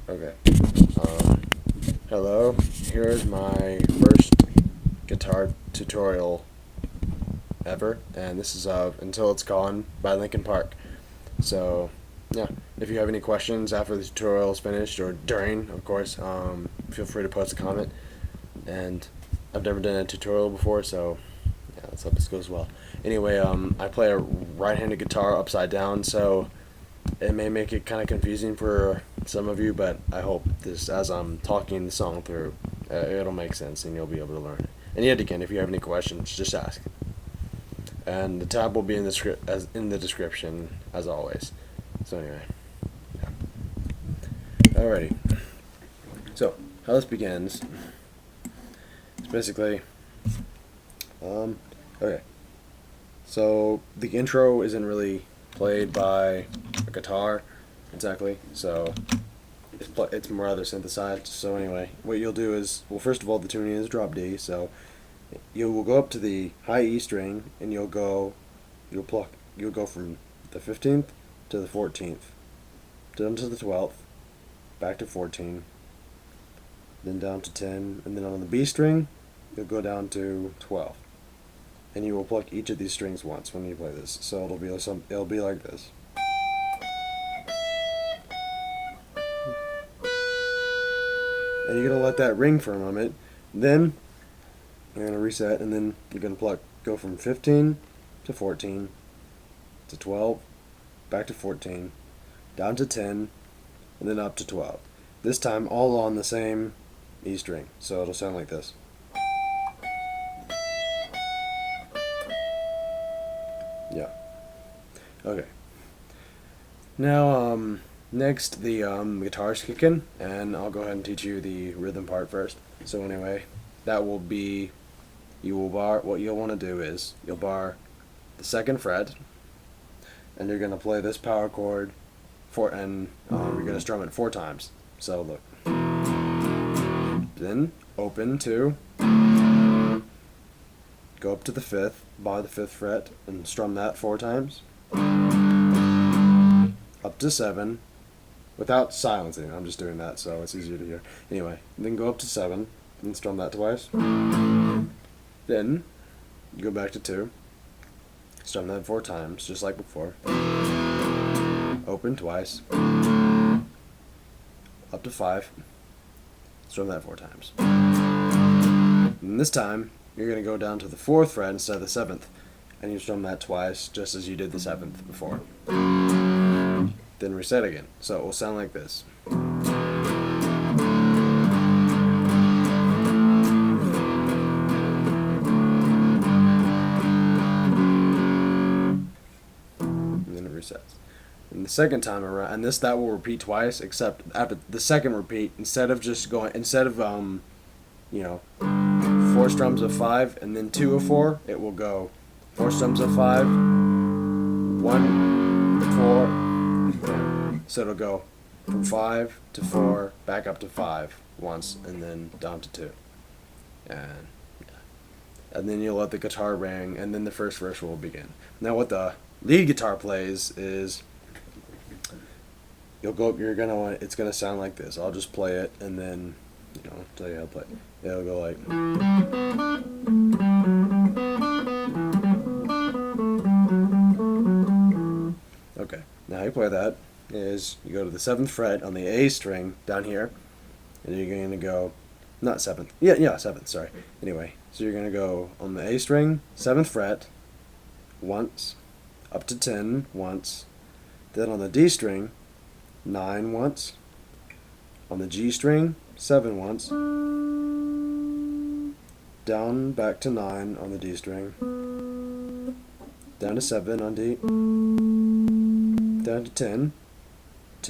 Okay. Um, Hello. Here's my first guitar tutorial ever, and this is "Until It's Gone" by Linkin Park. So, yeah. If you have any questions after the tutorial is finished or during, of course, feel free to post a comment. And I've never done a tutorial before, so yeah, let's hope this goes well. Anyway, I play a right-handed guitar upside down, so it may make it kind of confusing for some of you, but I hope this, as I'm talking the song through, it'll make sense and you'll be able to learn it. And yet again, if you have any questions, just ask. And the tab will be in the description as always. So anyway, yeah. Alrighty. So how this begins is basically, okay. So the intro isn't really played by a guitar exactly, so it's more rather synthesized. So anyway, what you'll do is, well, first of all, the tuning is drop D, so you will go up to the high E string and you'll go from the 15th to the 14th, down to the 12th, back to 14, then down to 10, and then on the B string you'll go down to 12. And you will pluck each of these strings once when you play this. So it'll be like this. And you're gonna let that ring for a moment. Then you're gonna reset, and then you're gonna go from 15 to 14 to 12, back to 14, down to 10, and then up to 12. This time all on the same E string. So it'll sound like this. Yeah. Okay. Now, next the guitars kick in, and I'll go ahead and teach you the rhythm part first. So anyway, that will be, you will bar, what you'll want to do is, you'll bar the 2nd fret, and you're going to play this power chord, and you're going to strum it 4 times. So look. Then, open to, go up to the 5th, bar the 5th fret, and strum that 4 times. Up to 7, without silencing. I'm just doing that so it's easier to hear. Anyway, then go up to 7, and strum that twice. Then, you go back to 2, strum that 4 times, just like before. Open twice. Up to 5, strum that 4 times. And this time, you're going to go down to the 4th fret instead of the 7th, and you strum that twice, just as you did the 7th before. Then reset again. So it will sound like this. And then it resets. And the second time around, and that will repeat twice, except after the second repeat, instead of 4 strums of 5 and then 2 of 4, it will go 4 strums of 5, 1, 4. So it'll go from 5 to 4, back up to 5 once, and then down to 2. And then you'll let the guitar ring, and then the first verse will begin. Now what the lead guitar plays is, it's gonna sound like this. I'll just play it and then tell you how to play it. It'll go like, okay. Now how you play that is you go to the 7th fret on the A string down here, and you're going to go, not 7th, yeah 7th, sorry. Anyway, so you're going to go on the A string, 7th fret, once, up to 10 once, then on the D string, 9 once, on the G string, 7 once, down back to 9 on the D string, down to 7 on D, down to 10,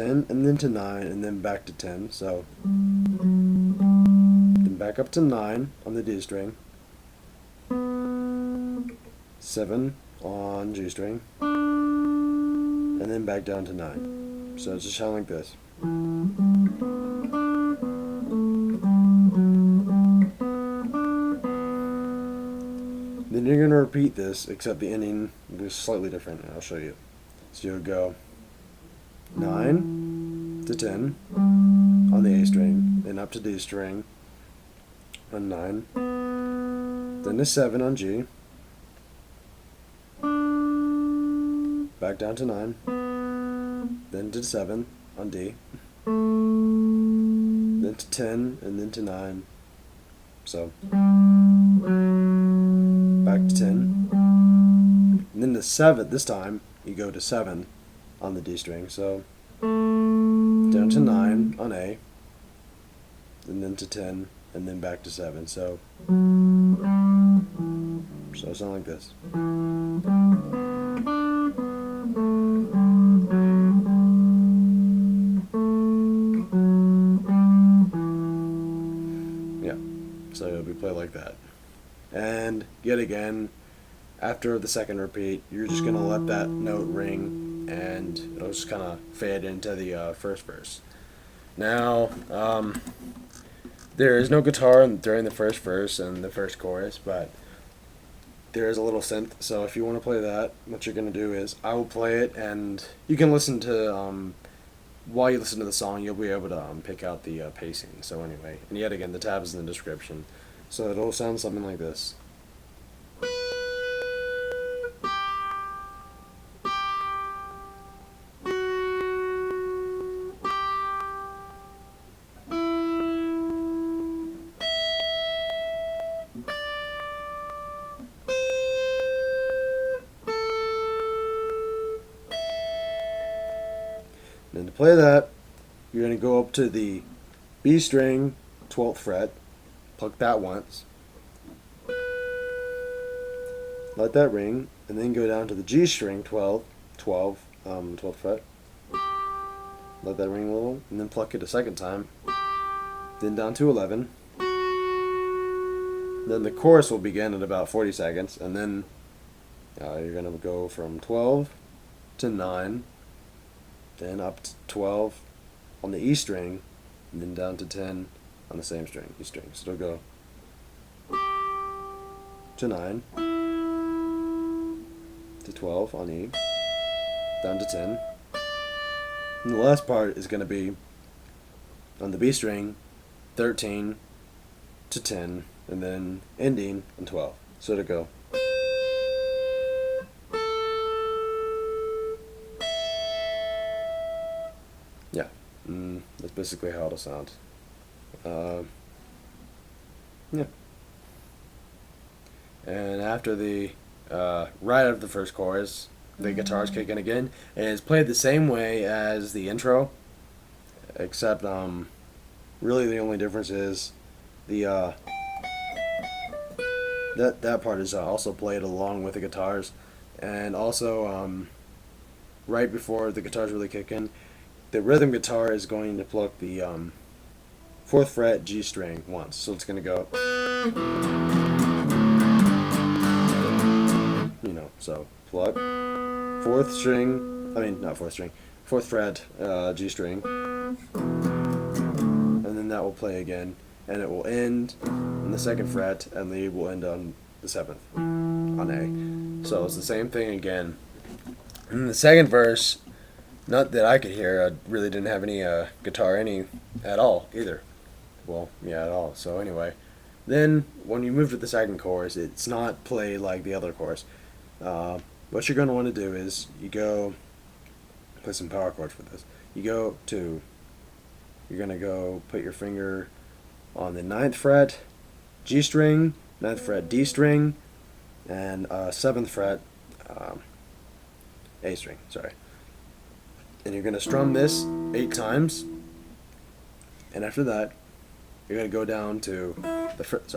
and then to 9, and then back to 10, so then back up to 9 on the D string, 7 on G string, and then back down to 9. So it's just sound like this. Then you're going to repeat this, except the ending is slightly different, and I'll show you. So you'll go 9 to 10 on on the A string, then up to D string on 9, then to 7 on G, back down to 9, then to 7 on D, then to 10, and then to 9. So back to 10, and then to 7. This time you go to 7 on the D string. So down to 9 on A, and then to 10, and then back to 7. So it's not like this. Yeah, so it'll be played like that. And yet again, after the second repeat, you're just going to let that note ring, and it'll just kind of fade into the first verse. Now, there is no guitar during the first verse and the first chorus, but there is a little synth. So if you want to play that, what you're going to do is I will play it, and you can listen to, while you listen to the song, you'll be able to pick out the pacing. So anyway, and yet again, the tab is in the description. So it'll sound something like this. Then to play that, you're going to go up to the B string, 12th fret, pluck that once, let that ring, and then go down to the G string, 12th fret, let that ring a little, and then pluck it a second time, then down to 11. Then the chorus will begin at about 40 seconds, and then you're going to go from 12 to 9, then up to 12 on the E string, and then down to 10 on the same string, E string. So it'll go to 9, to 12 on E, down to 10. And the last part is going to be on the B string, 13 to 10, and then ending on 12. So it'll go. Yeah, that's basically how it'll sound. Yeah. And after the, right after the first chorus, the guitars kick in again, and it's played the same way as the intro, except, really the only difference is the, that part is also played along with the guitars, and also, right before the guitars really kick in, the rhythm guitar is going to pluck the 4th fret G string once. So it's going to go, so pluck, 4th string, not 4th string, 4th fret G string, and then that will play again, and it will end on the 2nd fret, and the will end on the 7th, on A. So it's the same thing again. In the second verse, not that I could hear, I really didn't have any guitar at all either. Well, yeah, at all. So anyway, then when you move to the second chorus, it's not played like the other chorus. What you're going to want to do is you go play some power chords for this. You're going to go put your finger on the 9th fret G string, 9th fret D string, and 7th fret A string. Sorry. And you're going to strum this 8 times, and after that you're going to go down to the 5th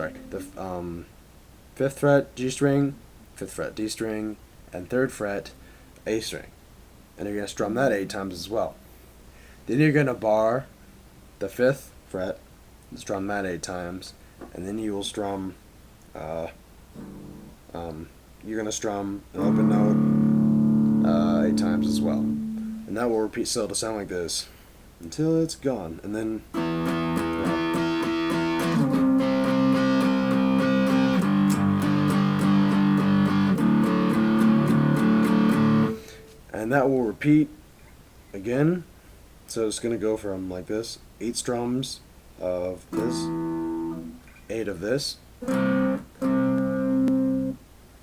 fret G string, 5th fret D string, and 3rd fret A string, and you're going to strum that 8 times as well. Then you're going to bar the 5th fret and strum that 8 times, and then you will strum you're going to strum an open note 8 times as well. And that will repeat, so it'll sound like this until it's gone, and then and that will repeat again So it's going to go from like this, 8 strums of this, 8 of this,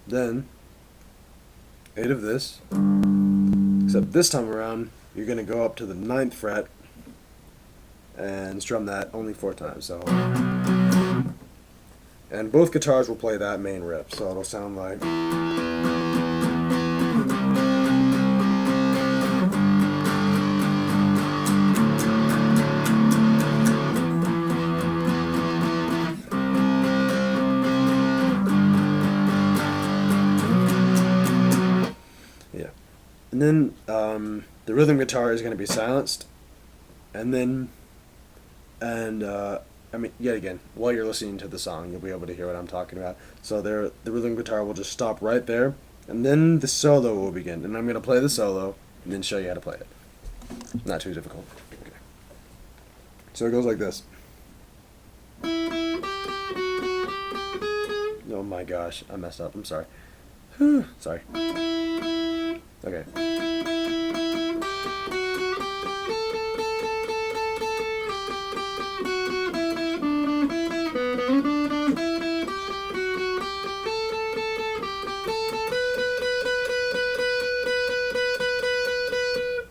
then 8 of this, except this time around you're going to go up to the 9th fret and strum that only 4 times. So, and both guitars will play that main riff, so it'll sound like. Yeah. And then the rhythm guitar is going to be silenced, and then, I mean, yet again, while you're listening to the song, you'll be able to hear what I'm talking about. So there, the rhythm guitar will just stop right there, and then the solo will begin. And I'm going to play the solo, and then show you how to play it. Not too difficult. Okay. So it goes like this. Oh my gosh, I messed up. I'm sorry. Sorry. Okay.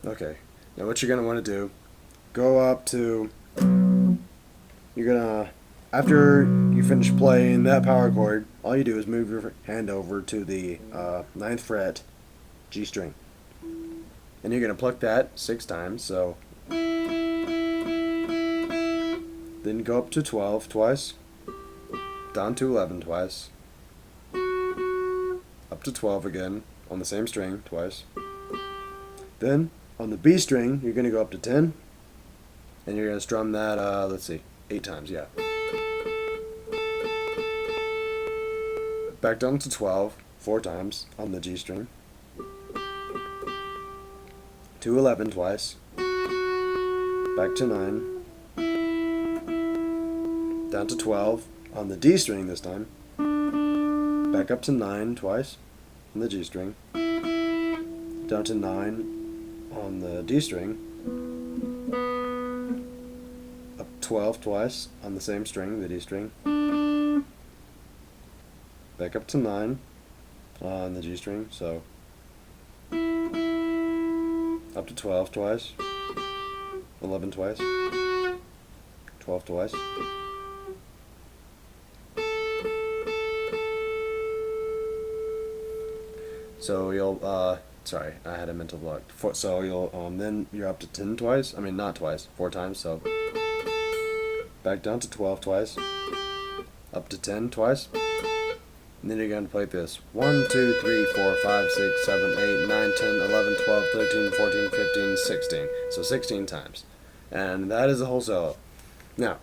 Okay. Now what you're going to want to do, go up to, you're going to, after you finish playing that power chord, all you do is move your hand over to the 9th fret G string. And you're going to pluck that 6 times, so then go up to 12 twice, down to 11 twice, up to 12 again on the same string twice. Then on the B string, you're going to go up to 10, and you're going to strum that, let's see, 8 times, yeah. Back down to 12, 4 times on the G string. To 11 twice. Back to 9. Down to 12 on the D string this time. Back up to 9 twice on the G string. Down to 9 on the D string. Up 12 twice on the same string, the D string. Back up to 9 on the G string, so up to 12 twice, 11 twice, 12 twice. So you'll, sorry, I had a mental block. So you'll, then you're up to 10 twice, I mean not twice, 4 times, so back down to 12 twice, up to 10 twice. And then you're going to play this 1, 2, 3, 4, 5, 6, 7, 8, 9, 10, 11, 12, 13, 14, 15, 16. So 16 times. And that is the whole solo. Now,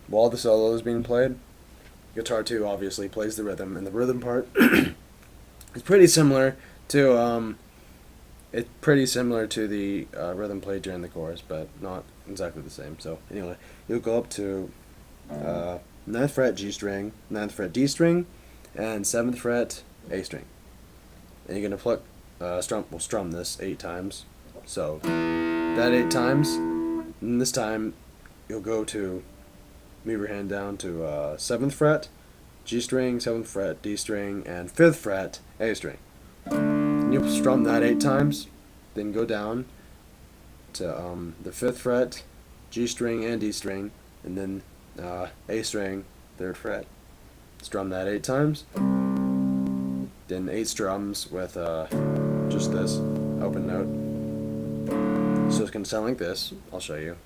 while the solo is being played, guitar 2 obviously plays the rhythm, and the rhythm part is pretty similar to the rhythm played during the chorus, but not exactly the same. So anyway, you'll go up to 9th fret G string, 9th fret D string, and 7th fret A string. And you're going to pluck, strum this 8 times. So that 8 times, and this time you'll go to, move your hand down to 7th fret G string, 7th fret D string, and 5th fret A string. And you'll strum that 8 times, then go down to the 5th fret G string and D string, and then A string, 3rd fret. Strum that 8 times. Then 8 strums with just this open note. So it's going to sound like this. I'll show you.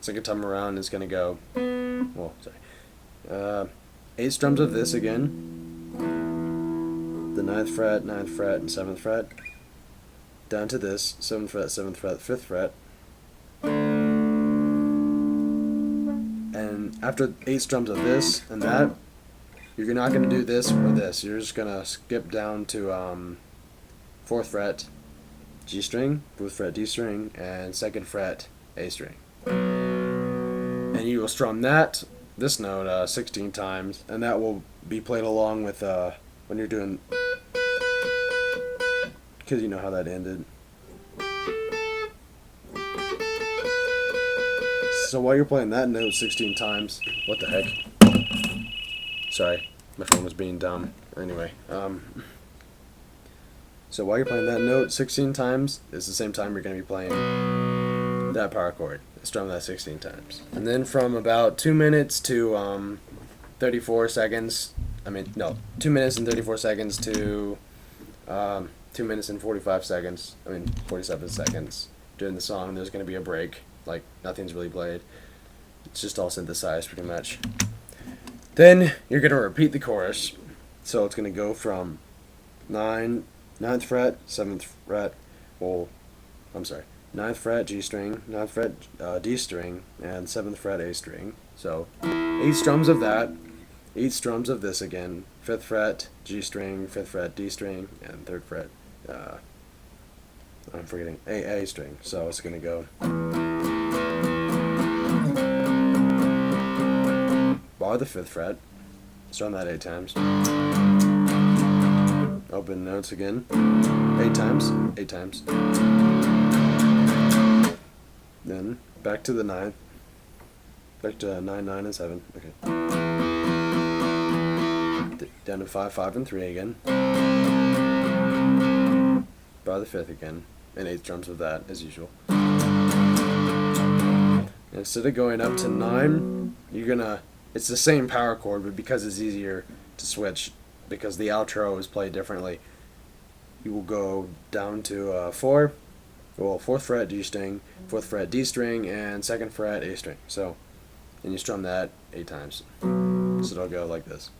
Second time around is going to go, well, sorry, 8 strums of this again. The 9th fret, and 7th fret, down to this, 7th fret, 7th fret, 5th fret, and after 8 strums of this and that, you're not going to do this or this, you're just going to skip down to 4th fret G string, 4th fret D string, and 2nd fret A string. And you will strum that this note 16 times, and that will be played along with when you're doing, because you know how that ended. So while you're playing that note 16 times, what the heck? Sorry, my phone was being dumb. Anyway, so while you're playing that note 16 times, it's the same time you're going to be playing that power chord. Strum that 16 times. And then from about 2 minutes to 34 seconds, 2 minutes and 34 seconds to 2 minutes and 45 seconds, 47 seconds during the song, there's going to be a break. Like, nothing's really played. It's just all synthesized pretty much. Then you're going to repeat the chorus. So it's going to go from 9th fret, 7th fret, 9th fret G string, 9th fret D string, and 7th fret A string. So 8 strums of that, 8 strums of this again, 5th fret G string, 5th fret D string, and 3rd fret, I'm forgetting, A string. So it's going to go bar the 5th fret, strum that 8 times. Open notes again, 8 times, 8 times. Then back to the 9th, back to 9, 9, and 7. Okay. Down to 5, 5, and 3 again. Bar the 5th again, and 8 strums of that as usual. And instead of going up to 9, it's the same power chord, but because it's easier to switch, because the outro is played differently, you will go down to 4, 4th fret G string, 4th fret D string, and 2nd fret A string. So, and you strum that 8 times. So it'll go like this.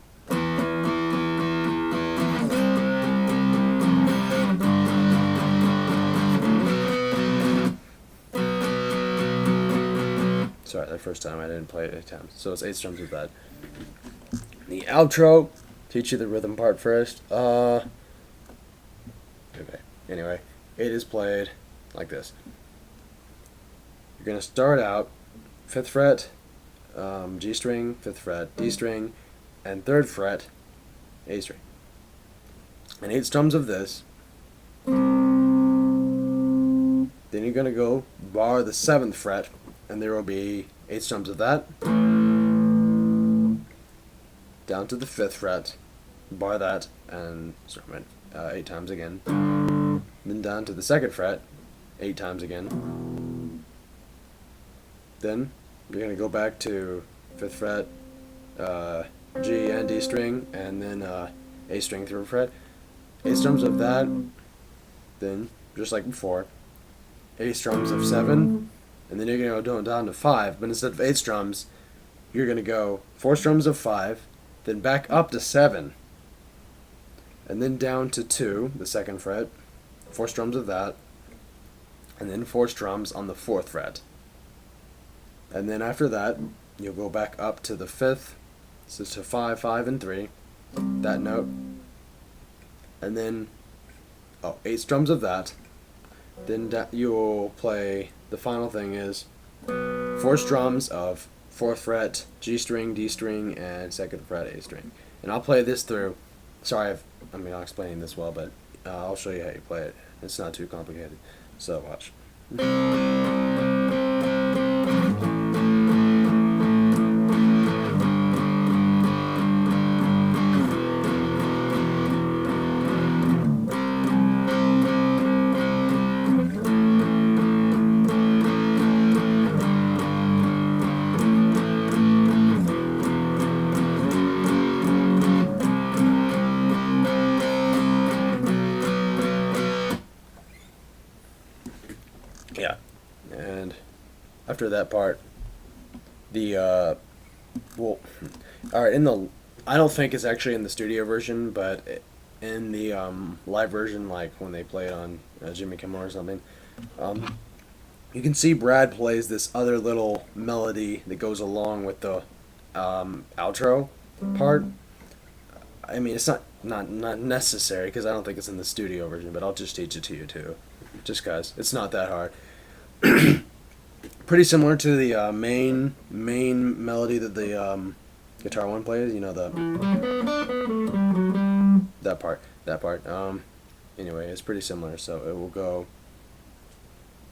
Sorry, that first time I didn't play it 8 times. So it's 8 strums of that. The outro, teach you the rhythm part first. Okay. Anyway, it is played like this. You're going to start out 5th fret G string, 5th fret D string, and 3rd fret A string. And 8 strums of this. Then you're going to go bar the 7th fret, and there will be 8 strums of that. Down to the 5th fret, bar that, and strum it 8 times again. Then down to the 2nd fret, 8 times again. Then you're going to go back to 5th fret, G and D string, and then A string 3rd fret. 8 strums of that. Then, just like before, 8 strums of 7, and then you're going to go down to 5, but instead of 8 strums, you're going to go 4 strums of 5, then back up to 7, and then down to 2, the 2nd fret, 4 strums of that, and then 4 strums on the 4th fret. And then after that, you'll go back up to the 5th, so to 5, 5, and 3, that note, and then 8 strums of that. Then you'll play, the final thing is 4 strums of 4th fret G string, D string, and 2nd fret A string. And I'll play this through. Sorry, I'm not explaining this well, but I'll show you how you play it. It's not too complicated. So watch. Yeah, and after that part, alright, I don't think it's actually in the studio version, but in the live version, like when they play it on Jimmy Kimmel or something, you can see Brad plays this other little melody that goes along with the outro part. I mean, it's not necessary, because I don't think it's in the studio version, but I'll just teach it to you too, just 'cause it's not that hard. pretty similar to the main melody that the guitar one plays. You know, the that part. Anyway, it's pretty similar. So it will go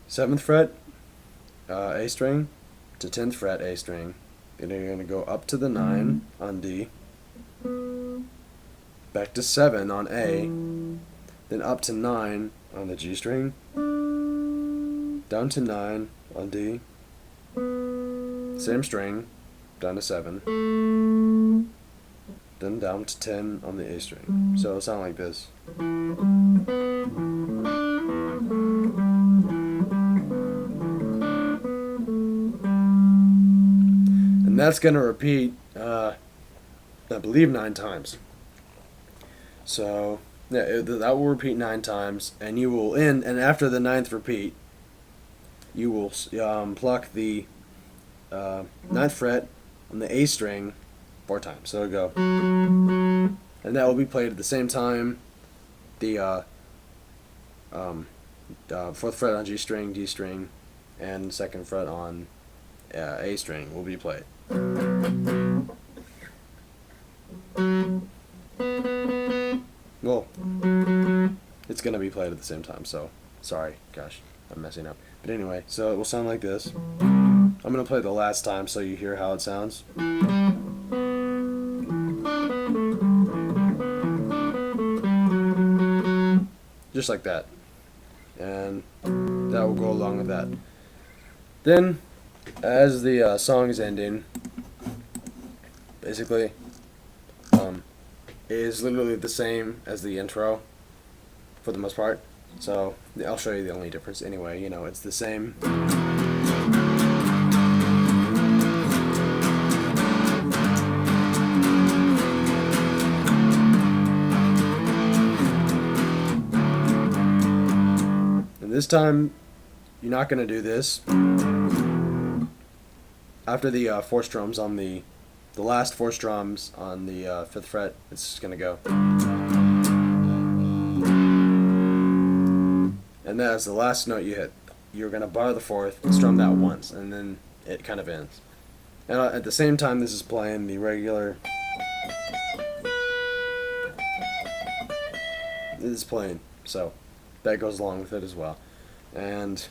7th fret A string to 10th fret A string. Then you're going to go up to the 9 on D, back to 7 on A, then up to 9 on the G string, down to 9 on D, same string, down to 7, then down to 10 on the A string. So it'll sound like this. And that's going to repeat, I believe, 9 times. So yeah, that will repeat 9 times, and you will end. And after the 9th repeat, you will pluck the 9th fret on the A string 4 times. So it'll go, and that will be played at the same time. The 4th fret on G string, D string, and 2nd fret on A string will be played. Well, it's going to be played at the same time, so sorry, gosh, I'm messing up. But anyway, so it will sound like this. I'm going to play it the last time so you hear how it sounds. Just like that. And that will go along with that. Then, as the song is ending, basically, it is literally the same as the intro, for the most part. So, I'll show you the only difference anyway. You know, it's the same. And this time, you're not going to do this. After the 4 strums on the last 4 strums on the 5th fret, it's going to go. And that's the last note you hit. You're going to bar the 4th, strum that once, and then it kind of ends. And at the same time, this is playing the regular. This is playing, so that goes along with it as well. And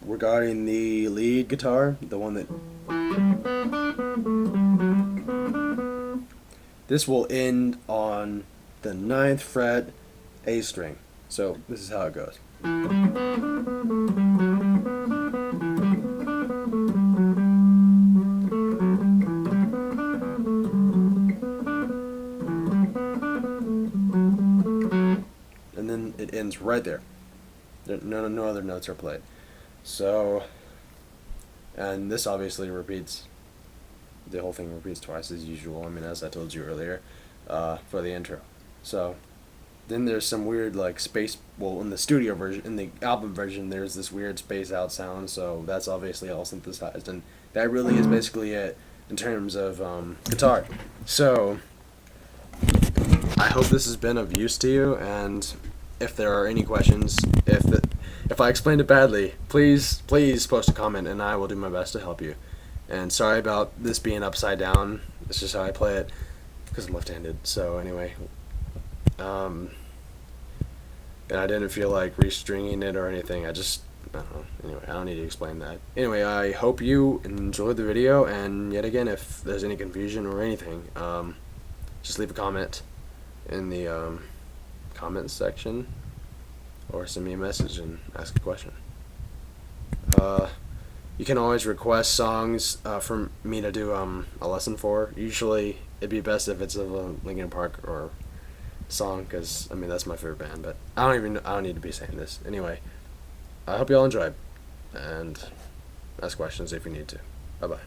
regarding the lead guitar, the one that this will end on the 9th fret A string. So this is how it goes. And then it ends right there. No other notes are played. So, and this obviously repeats, the whole thing repeats twice as usual, I mean, as I told you earlier, for the intro. So, then there's some weird, like, space, well, in the studio version, in the album version, there's this weird space out sound, so that's obviously all synthesized, and that really is basically it in terms of guitar. So, I hope this has been of use to you, and if there are any questions, if I explained it badly, please post a comment and I will do my best to help you. And sorry about this being upside down. It's just how I play it because I'm left-handed. So anyway, and I didn't feel like restringing it or anything. I don't know. Anyway, I don't need to explain that. Anyway, I hope you enjoyed the video, and yet again, if there's any confusion or anything, just leave a comment in the comments section, or send me a message and ask a question. You can always request songs for me to do a lesson for. Usually it'd be best if it's of a Linkin Park or song, because I mean that's my favorite band, but I don't need to be saying this. Anyway, I hope you all enjoyed, and ask questions if you need to. Bye bye.